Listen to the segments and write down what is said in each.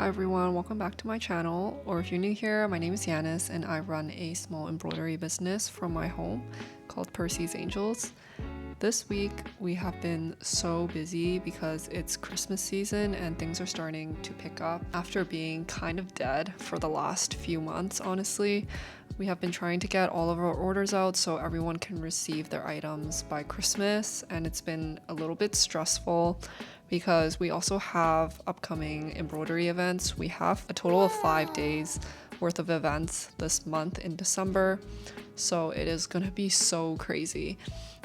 Hi everyone, welcome back to my channel, or if you're new here, my name is Yanis and I run a small embroidery business from my home called Percy's Angels. This week we have been so busy because it's Christmas season and things are starting to pick up after being kind of dead for the last few months, honestly. We have been trying to get all of our orders out so everyone can receive their items by Christmas, and it's been a little bit stressful because we also have upcoming embroidery events. We have a total of 5 days worth of events this month in December, so it is gonna be so crazy.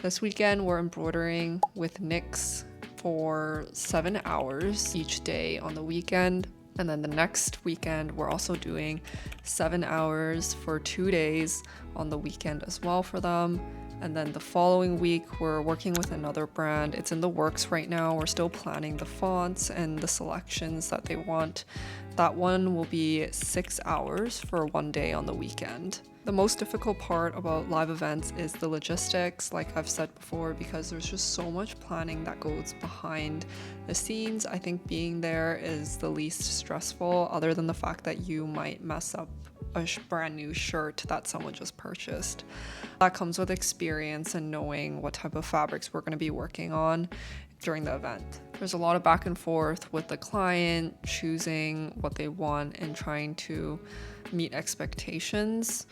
This weekend we're embroidering with Nyx for 7 hours each day on the weekend. And then the next weekend, we're also doing 7 hours for 2 days on the weekend as well for them. And then the following week, we're working with another brand. It's in the works right now. We're still planning the fonts and the selections that they want. That one will be 6 hours for 1 day on the weekend. The most difficult part about live events is the logistics, like I've said before, because there's just so much planning that goes behind the scenes. I think being there is the least stressful, other than the fact that you might mess up a brand new shirt that someone just purchased. That comes with experience and knowing what type of fabrics we're going to be working on during the event. There's a lot of back and forth with the client, choosing what they want and trying to meet expectations.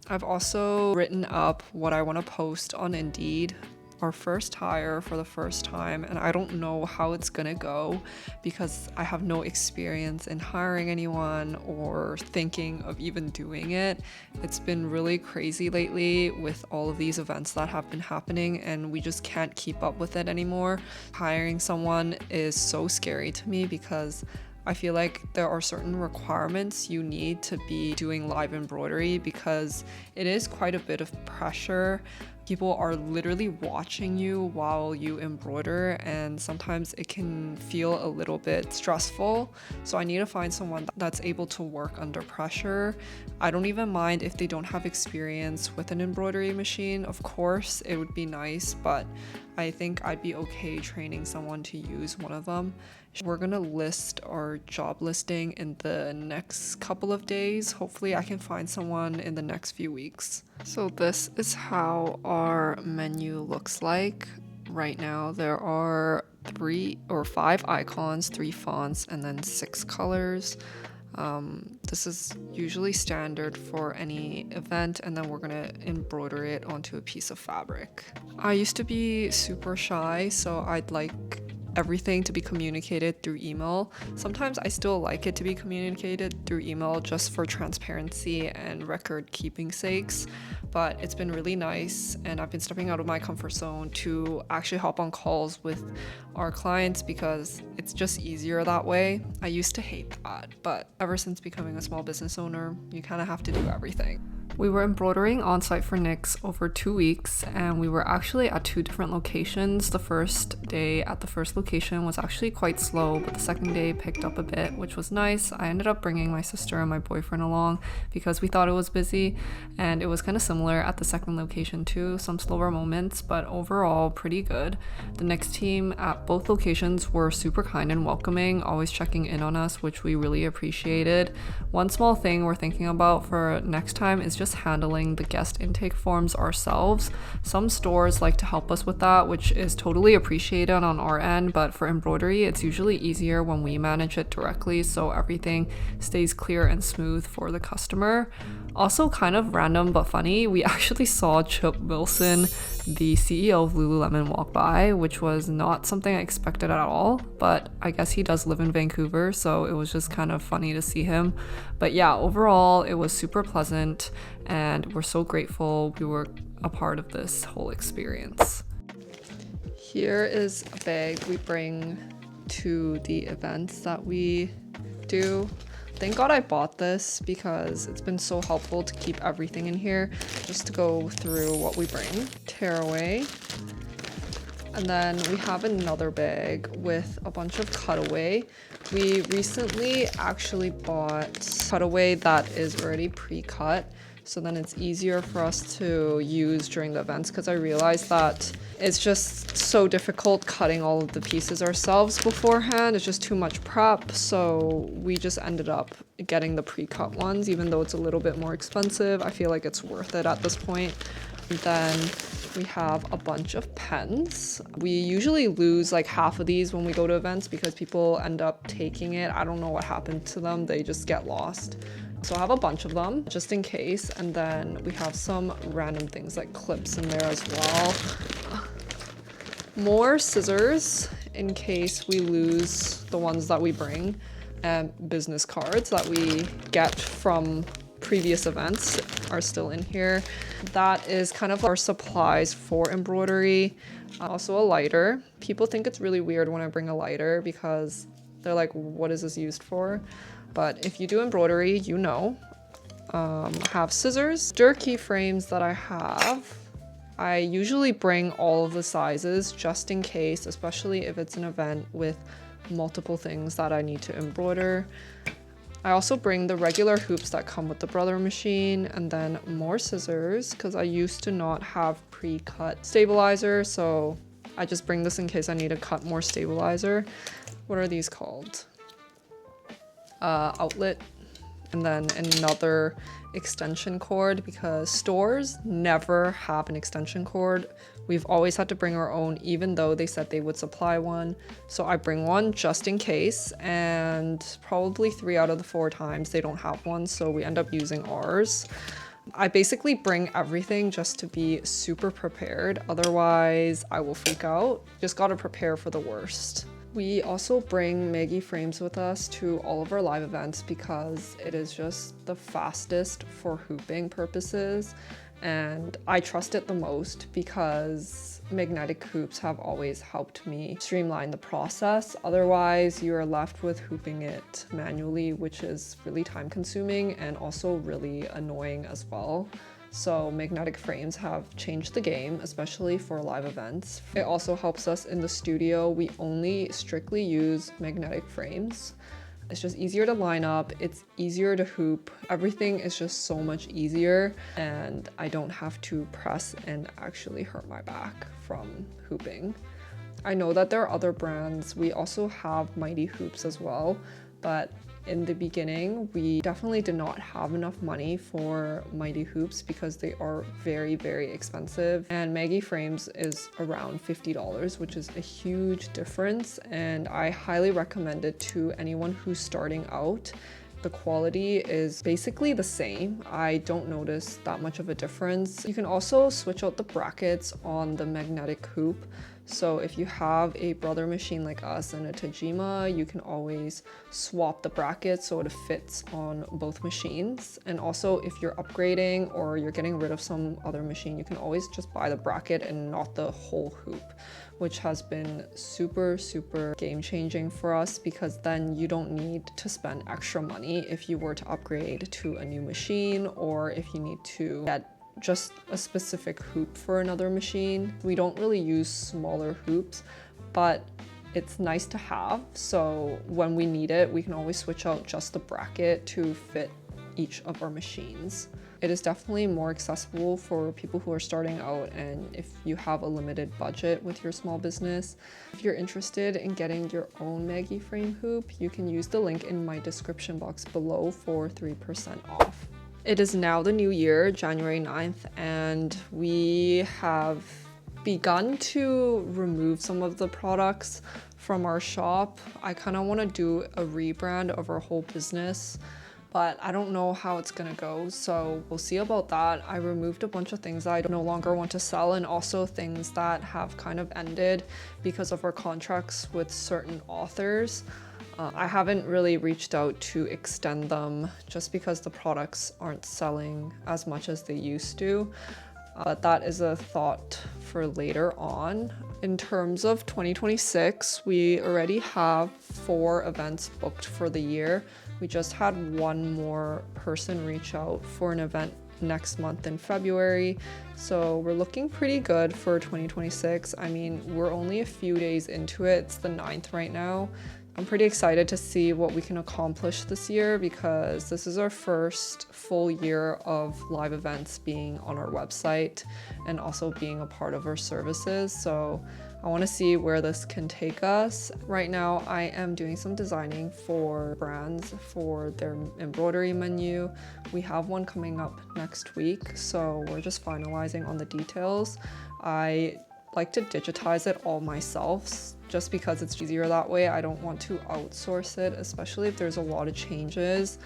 I've also written up what I want to post on Indeed, our first hire for the first time, and I don't know how it's gonna go because I have no experience in hiring anyone or thinking of even doing it. It's been really crazy lately with all of these events that have been happening, and we just can't keep up with it anymore. Hiring someone is so scary to me because I feel like there are certain requirements you need to be doing live embroidery because it is quite a bit of pressure. People are literally watching you while you embroider, and sometimes it can feel a little bit stressful. So I need to find someone that's able to work under pressure. I don't even mind if they don't have experience with an embroidery machine. Of course, it would be nice, but I think I'd be okay training someone to use one of them. We're gonna list our job listing in the next couple of days. Hopefully I can find someone in the next few weeks. So this is how our menu looks like right now. There are 3 or 5 icons, 3 fonts, and then 6 colors. This is usually standard for any event, and then we're gonna embroider it onto a piece of fabric. I used to be super shy, so I'd like everything to be communicated through email. Sometimes I still like it to be communicated through email just for transparency and record keeping sakes, but it's been really nice, and I've been stepping out of my comfort zone to actually hop on calls with our clients because it's just easier that way. I used to hate that, but ever since becoming a small business owner, you kind of have to do everything. We were embroidering on site for Nyx over 2 weeks, and we were actually at 2 different locations. The first day at the first location was actually quite slow, but the second day picked up a bit, which was nice. I ended up bringing my sister and my boyfriend along because we thought it was busy, and it was kind of similar at the second location too. Some slower moments, but overall pretty good. The Nyx team at both locations were super kind and welcoming, always checking in on us, which we really appreciated. One small thing we're thinking about for next time is just handling the guest intake forms ourselves. Some stores like to help us with that, which is totally appreciated on our end, but for embroidery it's usually easier when we manage it directly so everything stays clear and smooth for the customer. Also kind of random but funny, we actually saw Chip Wilson, the CEO of Lululemon, walk by, which was not something I expected at all, but I guess he does live in Vancouver, so it was just kind of funny to see him. But yeah, overall it was super pleasant, and we're so grateful we were a part of this whole experience. Here is a bag we bring to the events that we do. Thank God I bought this because it's been so helpful to keep everything in here, just to go through what we bring. Tearaway. And then we have another bag with a bunch of cutaway. We recently actually bought cutaway that is already pre-cut. So then it's easier for us to use during the events, because I realized that it's just so difficult cutting all of the pieces ourselves beforehand. It's just too much prep. So we just ended up getting the pre-cut ones, even though it's a little bit more expensive. I feel like it's worth it at this point. And then we have a bunch of pens. We usually lose like half of these when we go to events because people end up taking it. I don't know what happened to them. They just get lost. So I have a bunch of them just in case. And then we have some random things like clips in there as well. More scissors in case we lose the ones that we bring, and business cards that we get from previous events are still in here. That is kind of our supplies for embroidery. Also a lighter. People think it's really weird when I bring a lighter because they're like, what is this used for? But if you do embroidery, you know. Have scissors. Jerky frames that I have. I usually bring all of the sizes just in case, especially if it's an event with multiple things that I need to embroider. I also bring the regular hoops that come with the brother machine, and then more scissors because I used to not have pre-cut stabilizer, so I just bring this in case I need to cut more stabilizer. What are these called? Outlet, and then another extension cord because stores never have an extension cord. We've always had to bring our own, even though they said they would supply one. So I bring one just in case, and probably 3 out of the 4 times they don't have one, so we end up using ours. I basically bring everything just to be super prepared, otherwise I will freak out. Just gotta prepare for the worst. We also bring Maggie frames with us to all of our live events because it is just the fastest for hooping purposes, and I trust it the most because magnetic hoops have always helped me streamline the process. Otherwise, you are left with hooping it manually, which is really time consuming and also really annoying as well. So magnetic frames have changed the game, especially for live events. It also helps us in the studio. We only strictly use magnetic frames. It's just easier to line up, it's easier to hoop. Everything is just so much easier, and I don't have to press and actually hurt my back from hooping. I know that there are other brands. We also have Mighty Hoops as well, but in the beginning, we definitely did not have enough money for Mighty Hoops because they are very, very expensive. And Maggie Frames is around $50, which is a huge difference. And I highly recommend it to anyone who's starting out. The quality is basically the same. I don't notice that much of a difference. You can also switch out the brackets on the magnetic hoop. So if you have a brother machine like us and a Tajima, you can always swap the brackets so it fits on both machines. And also if you're upgrading or you're getting rid of some other machine, you can always just buy the bracket and not the whole hoop, which has been super, super game changing for us because then you don't need to spend extra money if you were to upgrade to a new machine or if you need to get just a specific hoop for another machine. We don't really use smaller hoops, but it's nice to have. So when we need it, we can always switch out just the bracket to fit each of our machines. It is definitely more accessible for people who are starting out and if you have a limited budget with your small business. If you're interested in getting your own Maggie frame hoop, you can use the link in my description box below for 3% off. It is now the new year, January 9th, and we have begun to remove some of the products from our shop. I kind of want to do a rebrand of our whole business, but I don't know how it's gonna go, so we'll see about that. I removed a bunch of things that I no longer want to sell and also things that have kind of ended because of our contracts with certain authors. I haven't really reached out to extend them just because the products aren't selling as much as they used to. But that is a thought for later on. In terms of 2026, we already have 4 events booked for the year. We just had one more person reach out for an event next month in February. So we're looking pretty good for 2026. I mean, we're only a few days into it. It's the 9th right now. I'm pretty excited to see what we can accomplish this year because this is our first full year of live events being on our website and also being a part of our services. So I want to see where this can take us. Right now, I am doing some designing for brands for their embroidery menu. We have one coming up next week, so we're just finalizing on the details. I like to digitize it all myself just because it's easier that way. I don't want to outsource it, especially if there's a lot of changes.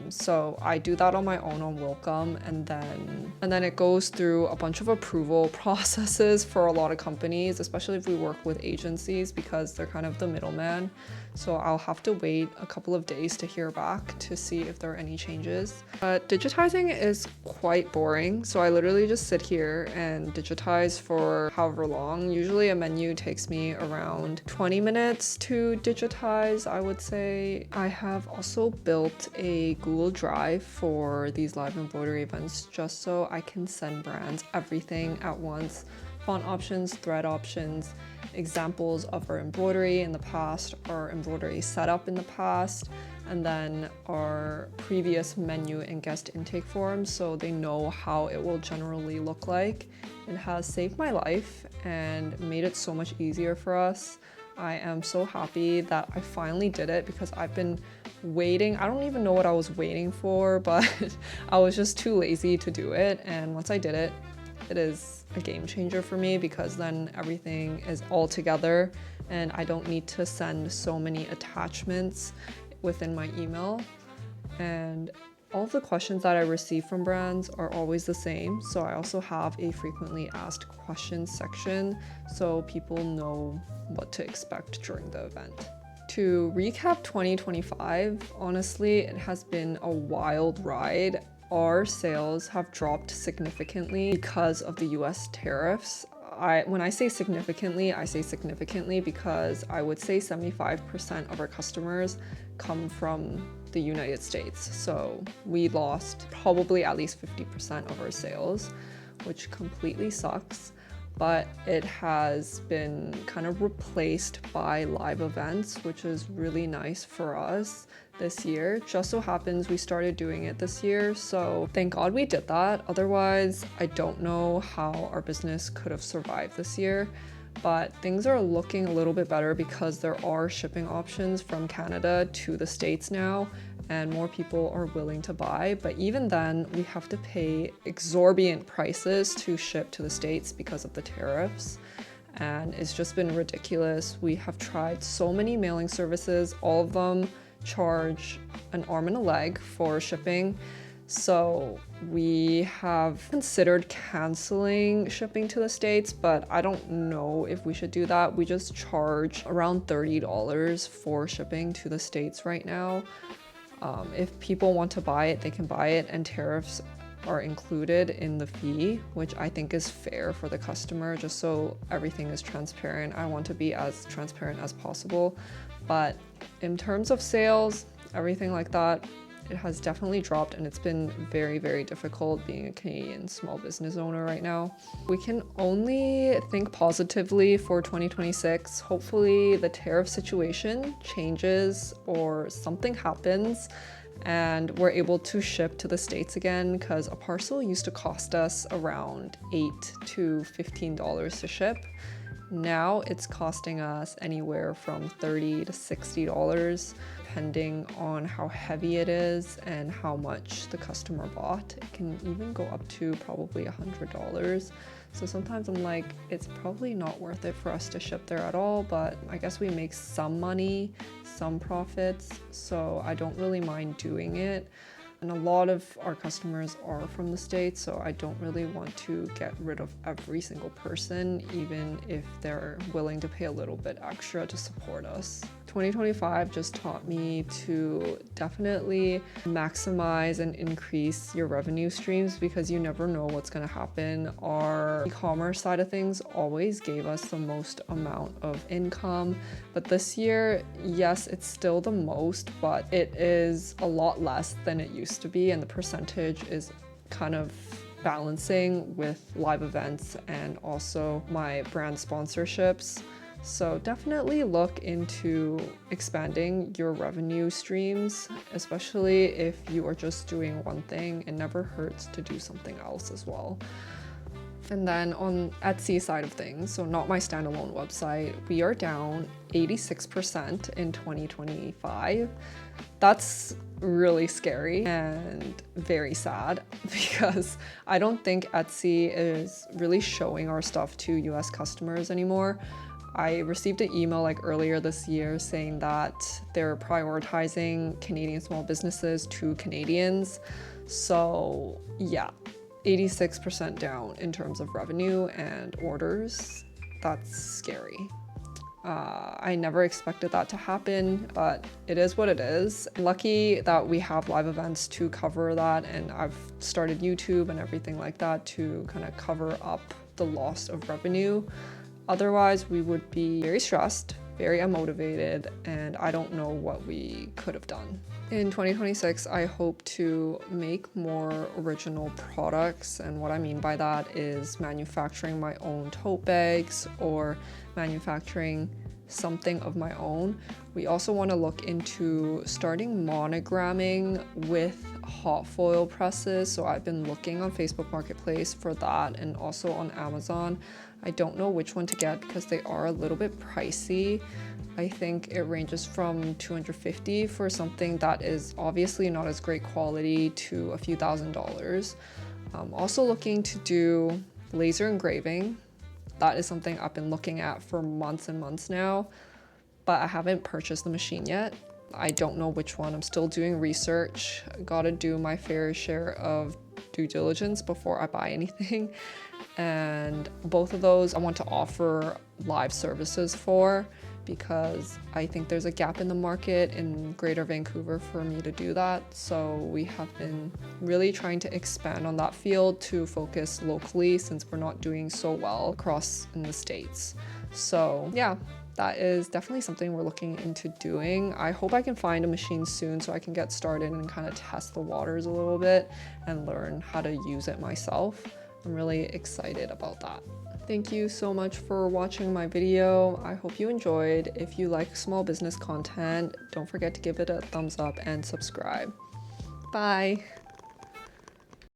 So I do that on my own on Wilcom, and then it goes through a bunch of approval processes for a lot of companies, especially if we work with agencies because they're kind of the middleman. So I'll have to wait a couple of days to hear back to see if there are any changes. But digitizing is quite boring. So I literally just sit here and digitize for however long. Usually a menu takes me around 20 minutes to digitize, I would say. I have also built a Google Drive for these live embroidery events just so I can send brands everything at once. Font options, thread options, examples of our embroidery in the past, our embroidery setup in the past, and then our previous menu and guest intake forms so they know how it will generally look like. It has saved my life and made it so much easier for us. I am so happy that I finally did it because I've been waiting. I don't even know what I was waiting for, but I was just too lazy to do it. And once I did it, it is a game changer for me because then everything is all together and I don't need to send so many attachments within my email. And all of the questions that I receive from brands are always the same. So I also have a frequently asked questions section so people know what to expect during the event. To recap 2025, honestly, it has been a wild ride. Our sales have dropped significantly because of the US tariffs. When I say significantly because I would say 75% of our customers come from the United States. So we lost probably at least 50% of our sales, which completely sucks. But it has been kind of replaced by live events, which is really nice for us this year. Just so happens we started doing it this year, so thank God we did that. Otherwise, I don't know how our business could have survived this year. But things are looking a little bit better because there are shipping options from Canada to the States now, and more people are willing to buy. But even then, we have to pay exorbitant prices to ship to the States because of the tariffs. And it's just been ridiculous. We have tried so many mailing services, all of them charge an arm and a leg for shipping. So we have considered canceling shipping to the States, but I don't know if we should do that. We just charge around $30 for shipping to the States right now. If people want to buy it, they can buy it, and tariffs are included in the fee, which I think is fair for the customer, just so everything is transparent. I want to be as transparent as possible. But in terms of sales, everything like that, it has definitely dropped, and it's been very, very difficult being a Canadian small business owner right now. We can only think positively for 2026. Hopefully the tariff situation changes or something happens and we're able to ship to the States again, because a parcel used to cost us around $8 to $15 to ship. Now it's costing us anywhere from $30 to $60, depending on how heavy it is and how much the customer bought. It can even go up to probably $100. So sometimes I'm like, it's probably not worth it for us to ship there at all, but I guess we make some money, some profits, so I don't really mind doing it. And a lot of our customers are from the States, so I don't really want to get rid of every single person, even if they're willing to pay a little bit extra to support us. 2025 just taught me to definitely maximize and increase your revenue streams, because you never know what's going to happen. Our e-commerce side of things always gave us the most amount of income, but this year, yes, it's still the most, but it is a lot less than it used to be, and the percentage is kind of balancing with live events and also my brand sponsorships. So definitely look into expanding your revenue streams, especially if you are just doing one thing. It never hurts to do something else as well. And then on Etsy side of things, so not my standalone website, we are down 86% in 2025. That's really scary and very sad because I don't think Etsy is really showing our stuff to US customers anymore. I received an email like earlier this year saying that they're prioritizing Canadian small businesses to Canadians. So yeah, 86% down in terms of revenue and orders. That's scary. I never expected that to happen, but it is what it is. Lucky that we have live events to cover that, and I've started YouTube and everything like that to kind of cover up the loss of revenue. Otherwise, we would be very stressed, very unmotivated, and I don't know what we could have done. In 2026, I hope to make more original products, and what I mean by that is manufacturing my own tote bags or manufacturing something of my own. We also want to look into starting monogramming with hot foil presses, so I've been looking on Facebook Marketplace for that and also on Amazon. I don't know which one to get because they are a little bit pricey. I think it ranges from $250 for something that is obviously not as great quality to a few $1,000s. I'm also looking to do laser engraving. That is something I've been looking at for months and months now, but I haven't purchased the machine yet. I don't know which one. I'm still doing research. Gotta do my fair share of due diligence before I buy anything. And both of those I want to offer live services for, because I think there's a gap in the market in Greater Vancouver for me to do that. So we have been really trying to expand on that field to focus locally since we're not doing so well across in the States. So yeah, that is definitely something we're looking into doing. I hope I can find a machine soon so I can get started and kind of test the waters a little bit and learn how to use it myself. I'm really excited about that. Thank you so much for watching my video. I hope you enjoyed. If you like small business content, don't forget to give it a thumbs up and subscribe. Bye.